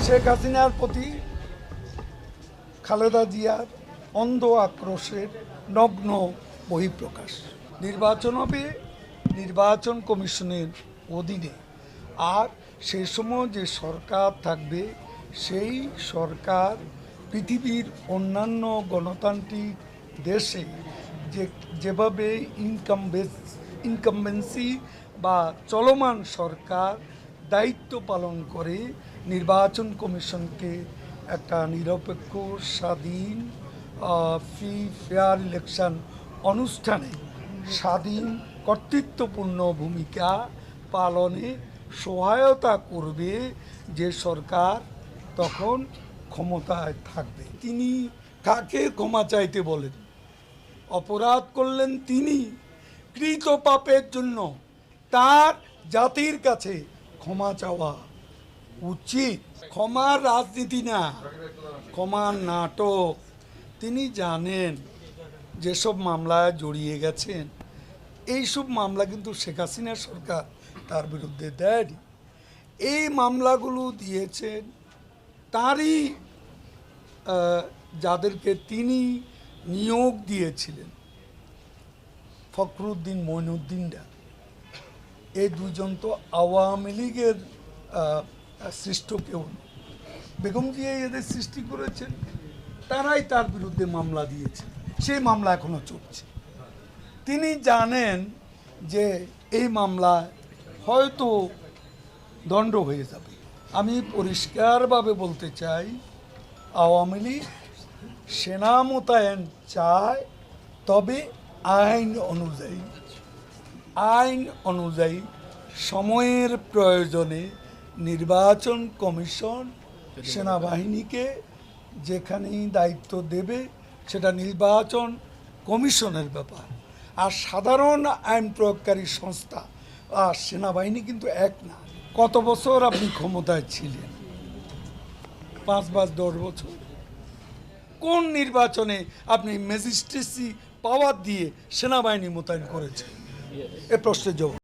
শেখ হাসিনার প্রতি খালেদা জিয়ার অন্ধ আক্রোশের নগ্ন বহিঃপ্রকাশ। নির্বাচন হবে নির্বাচন কমিশনের অধীনে, আর সেই সময় যে সরকার থাকবে সেই সরকার পৃথিবীর অন্যান্য গণতান্ত্রিক দেশে যেভাবে ইনকামবেন্সি বা চলমান সরকার দায়িত্ব পালন করে নির্বাচন কমিশনকে একটা নিরপেক্ষ, স্বাধীন, ফ্রি ফেয়ার ইলেকশন অনুষ্ঠানে স্বাধীন কর্তৃত্বপূর্ণ ভূমিকা পালনে সহায়তা করবে যে সরকার তখন ক্ষমতায় থাকবে। তিনি কাকে ক্ষমা চাইতে বলেন? অপরাধ করলেন তিনি, কৃত পাপের জন্য তার জাতির কাছে ক্ষমা চাওয়া উচিত। ক্ষমার রাজনীতি না, ক্ষমার নাটক। তিনি জানেন যেসব মামলায় জড়িয়ে গেছেন, এইসব মামলা কিন্তু শেখ হাসিনা সরকার তার বিরুদ্ধে দেয়নি। এই মামলাগুলো দিয়েছেন তারই যাদেরকে তিনি নিয়োগ দিয়েছিলেন, ফখরুদ্দিন, মঈনুদ্দিনরা। এই দুজন তো আওয়ামী লীগের সৃষ্ট কেউ না, বেগম জিয়া এদের সৃষ্টি করেছেন, তারাই তার বিরুদ্ধে মামলা দিয়েছে। সেই মামলা এখনো চলছে। তিনি জানেন যে এই মামলায় হয়তো দণ্ড হয়ে যাবে। আমি পরিষ্কারভাবে বলতে চাই, আওয়ামী লীগ সেনা মোতায়েন চায়, তবে আইন অনুযায়ী সময়ের প্রয়োজনে নির্বাচন কমিশন সেনাবাহিনীকে যেখানেই দায়িত্ব দেবে সেটা নির্বাচন কমিশনের ব্যাপার। আর সাধারণ আইন প্রয়োগকারী সংস্থা আর সেনাবাহিনী কিন্তু এক না। কত বছর আপনি ক্ষমতায় ছিলেন? 5 বা 10 বছর। কোন নির্বাচনে আপনি ম্যাজিস্ট্রেসি পাওয়ার দিয়ে সেনাবাহিনী মোতায়েন করেছেন? এ প্রশ্নের জবাব